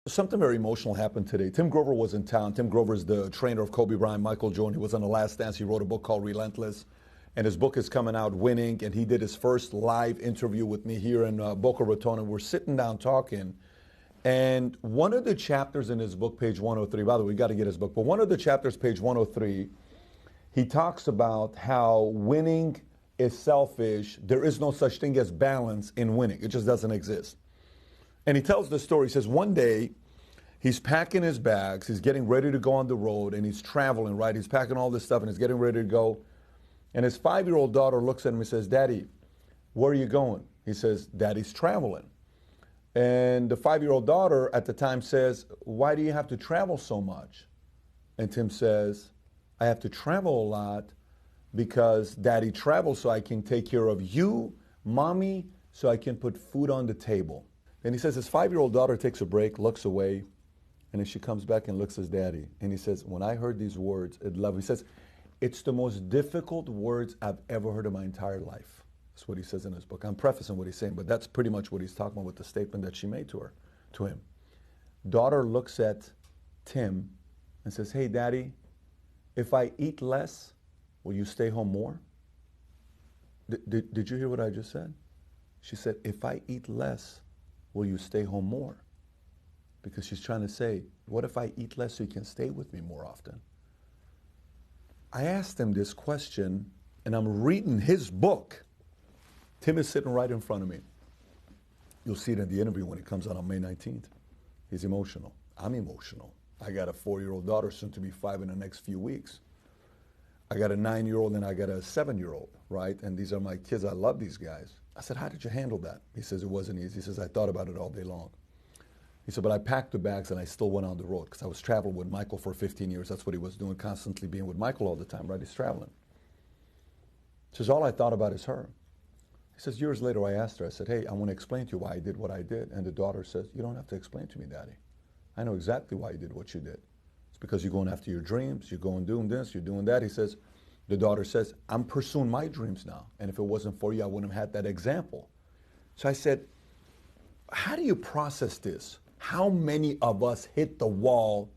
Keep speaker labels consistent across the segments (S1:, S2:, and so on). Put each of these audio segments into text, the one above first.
S1: Something very emotional happened today. Tim Grover was in town. Tim Grover is the trainer of Kobe Bryant, Michael Jordan. He was on The Last Dance. He wrote a book called Relentless. And his book is coming out, Winning. And he did his first live interview with me here in Boca Raton. And we're sitting down talking. And one of the chapters in his book, page 103, by the way, we got to get his book. But one of the chapters, page 103, he talks about how winning is selfish. There is no such thing as balance in winning. It just doesn't exist. And he tells the story. He says one day he's packing his bags, he's getting ready to go on the road, and he's traveling, right? He's packing all this stuff and he's getting ready to go. And his 5-year-old daughter looks at him and says, "Daddy, where are you going?" He says, "Daddy's traveling." And the 5-year-old daughter at the time says, "Why do you have to travel so much?" And Tim says, "I have to travel a lot because Daddy travels so I can take care of you, Mommy, so I can put food on the table." And he says his 5-year-old daughter takes a break, looks away, and then she comes back and looks at his daddy. And he says, "When I heard these words, it love." He says, "It's the most difficult words I've ever heard in my entire life." That's what he says in his book. I'm prefacing what he's saying, but that's pretty much what he's talking about with the statement that she made to him. Daughter looks at Tim and says, "Hey, Daddy, if I eat less, will you stay home more?" Did you hear what I just said? She said, "If I eat less, will you stay home more?" Because she's trying to say, what if I eat less so you can stay with me more often? I asked him this question, and I'm reading his book. Tim is sitting right in front of me. You'll see it in the interview when it comes out on May 19th. He's emotional. I'm emotional. I got a 4-year-old daughter, soon to be 5 in the next few weeks. I got a 9-year-old and I got a 7-year-old, right? And these are my kids. I love these guys. I said, "How did you handle that?" He says, "It wasn't easy." He says, "I thought about it all day long." He said, "But I packed the bags and I still went on the road because I was traveling with Michael for 15 years. That's what he was doing, constantly being with Michael all the time, right? He's traveling." He says, "All I thought about is her." He says, years later, I asked her, I said, "Hey, I want to explain to you why I did what I did." And the daughter says, "You don't have to explain to me, Daddy. I know exactly why you did what you did. It's because you're going after your dreams. You're going doing this, you're doing that." He says, the daughter says, "I'm pursuing my dreams now. And if it wasn't for you, I wouldn't have had that example." So I said, how do you process this? How many of us hit the wall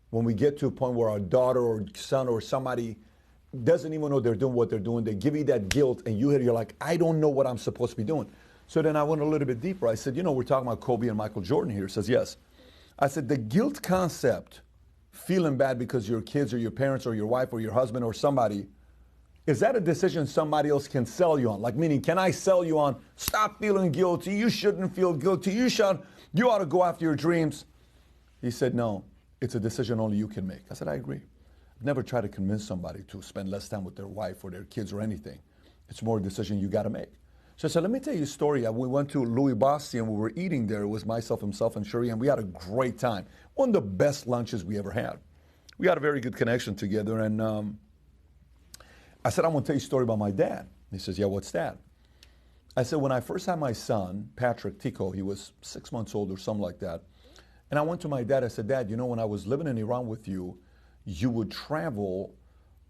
S1: when we get to a point where our daughter or son or somebody doesn't even know they're doing what they're doing? They give you that guilt and you're like, I don't know what I'm supposed to be doing. So then I went a little bit deeper. I said, we're talking about Kobe and Michael Jordan here. He says, yes. I said, the guilt concept, feeling bad because your kids or your parents or your wife or your husband or somebody, is that a decision somebody else can sell you on? Like, meaning, can I sell you on, stop feeling guilty, you shouldn't feel guilty, you ought to go after your dreams? He said, no, it's a decision only you can make. I said, I agree. I've never tried to convince somebody to spend less time with their wife or their kids or anything. It's more a decision you got to make. So I said, let me tell you a story. We went to Louis Basti and we were eating there. It was myself, himself, and Sherry, and we had a great time. One of the best lunches we ever had. We had a very good connection together, and I said, I want to tell you a story about my dad. He says, yeah, what's that? I said, when I first had my son, Patrick Tico, he was 6 months old or something like that, and I went to my dad, I said, Dad, when I was living in Iran with you, you would travel,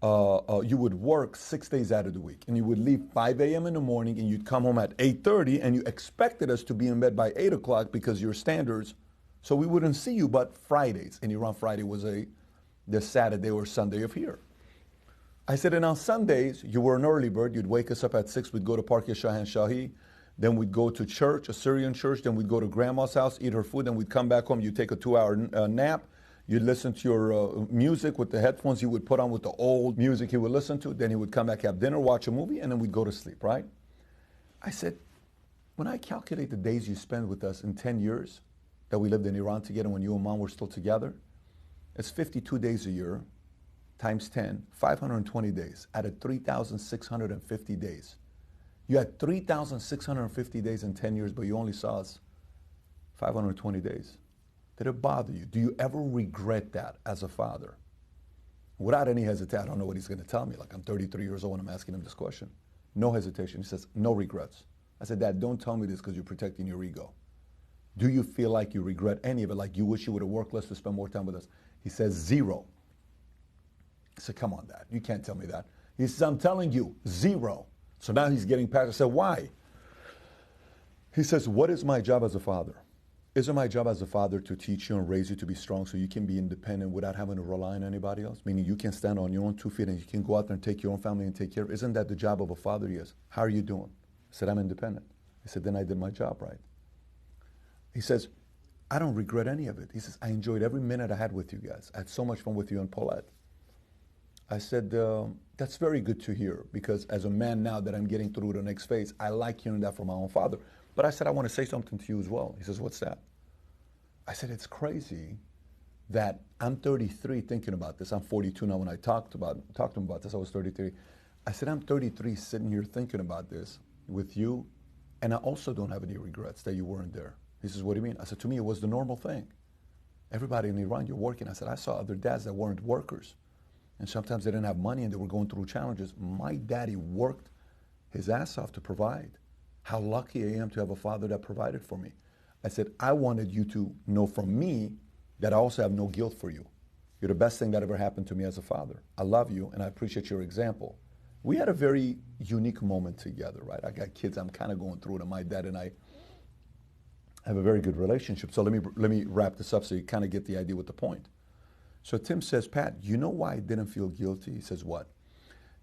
S1: you would work 6 days out of the week, and you would leave 5 a.m. in the morning, and you'd come home at 8:30, and you expected us to be in bed by 8 o'clock because your standards, so we wouldn't see you but Fridays. In Iran, Friday was the Saturday or Sunday of here. I said, and on Sundays, you were an early bird. You'd wake us up at 6. We'd go to Park Shahan Shahi. Then we'd go to church, a Syrian church. Then we'd go to grandma's house, eat her food. Then we'd come back home. You'd take a 2-hour nap. You'd listen to your music with the headphones he would put on with the old music he would listen to. Then he would come back, have dinner, watch a movie, and then we'd go to sleep, right? I said, when I calculate the days you spent with us in 10 years that we lived in Iran together when you and Mom were still together, it's 52 days a year. Times 10, 520 days, out of 3,650 days. You had 3,650 days in 10 years, but you only saw us 520 days. Did it bother you? Do you ever regret that as a father? Without any hesitation, I don't know what he's going to tell me. Like, I'm 33 years old and I'm asking him this question. No hesitation. He says, no regrets. I said, Dad, don't tell me this because you're protecting your ego. Do you feel like you regret any of it? Like you wish you would have worked less to spend more time with us? He says, 0. I said, come on, Dad, you can't tell me that. He says, I'm telling you, 0. So now he's getting past. I said, why? He says, what is my job as a father? Isn't my job as a father to teach you and raise you to be strong so you can be independent without having to rely on anybody else? Meaning you can stand on your own 2 feet and you can go out there and take your own family and take care of it. Isn't that the job of a father? Yes. How are you doing? I said, I'm independent. He said, then I did my job right. He says, I don't regret any of it. He says, I enjoyed every minute I had with you guys. I had so much fun with you and Paulette. I said, that's very good to hear, because as a man now that I'm getting through the next phase, I like hearing that from my own father. But I said, I want to say something to you as well. He says, what's that? I said, it's crazy that I'm 33 thinking about this. I'm 42 now. When I talked to him about this, I was 33. I said, I'm 33 sitting here thinking about this with you, and I also don't have any regrets that you weren't there. He says, what do you mean? I said, to me, it was the normal thing. Everybody in Iran, you're working. I said, I saw other dads that weren't workers, and sometimes they didn't have money and they were going through challenges. My daddy worked his ass off to provide. How lucky I am to have a father that provided for me. I said, I wanted you to know from me that I also have no guilt for you. You're the best thing that ever happened to me as a father. I love you and I appreciate your example. We had a very unique moment together, right? I got kids, I'm kind of going through it, and my dad and I have a very good relationship. So let me wrap this up so you kind of get the idea with the point. So Tim says, Pat, you know why I didn't feel guilty? He says, what?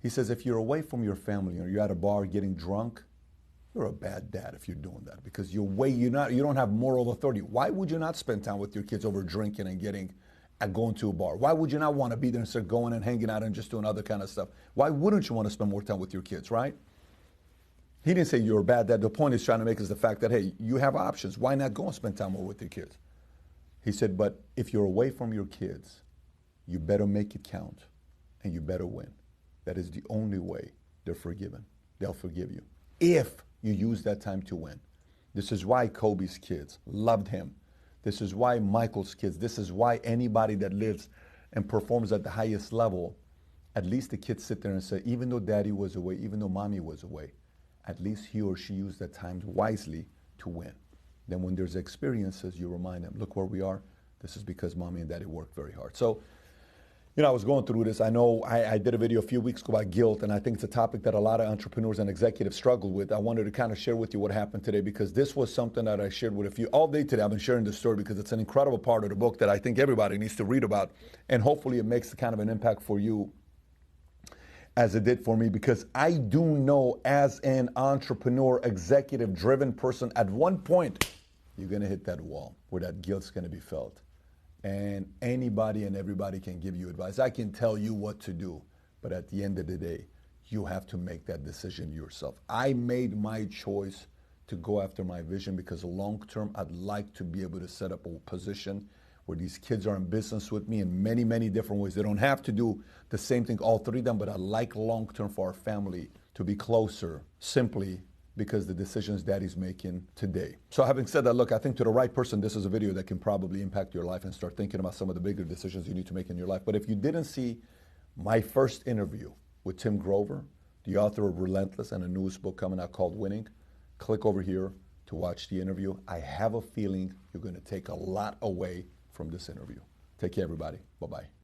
S1: He says, if you're away from your family or you're at a bar getting drunk, you're a bad dad if you're doing that, because you don't have moral authority. Why would you not spend time with your kids over drinking and going to a bar? Why would you not want to be there and start going and hanging out and just doing other kind of stuff? Why wouldn't you want to spend more time with your kids, right? He didn't say you're a bad dad. The point he's trying to make is the fact that, hey, you have options. Why not go and spend time more with your kids? He said, but if you're away from your kids, you better make it count and you better win. That is the only way they're forgiven. They'll forgive you if you use that time to win. This is why Kobe's kids loved him. This is why Michael's kids, this is why anybody that lives and performs at the highest level, at least the kids sit there and say, even though daddy was away, even though mommy was away, at least he or she used that time wisely to win. Then when there's experiences, you remind them, look where we are. This is because mommy and daddy worked very hard. So, you know, I was going through this. I know I did a video a few weeks ago about guilt, and I think it's a topic that a lot of entrepreneurs and executives struggle with. I wanted to kind of share with you what happened today, because this was something that I shared with a few. All day today I've been sharing this story because it's an incredible part of the book that I think everybody needs to read about, and hopefully it makes kind of an impact for you as it did for me, because I do know as an entrepreneur, executive, driven person, at one point you're going to hit that wall where that guilt's going to be felt. And anybody and everybody can give you advice. I can tell you what to do, but at the end of the day, you have to make that decision yourself. I made my choice to go after my vision because long term, I'd like to be able to set up a position where these kids are in business with me in many, many different ways. They don't have to do the same thing, all three of them, but I'd like long term for our family to be closer, simply because the decisions daddy's making today. So having said that, look, I think to the right person, this is a video that can probably impact your life and start thinking about some of the bigger decisions you need to make in your life. But if you didn't see my first interview with Tim Grover, the author of Relentless and a newest book coming out called Winning, click over here to watch the interview. I have a feeling you're going to take a lot away from this interview. Take care, everybody. Bye-bye.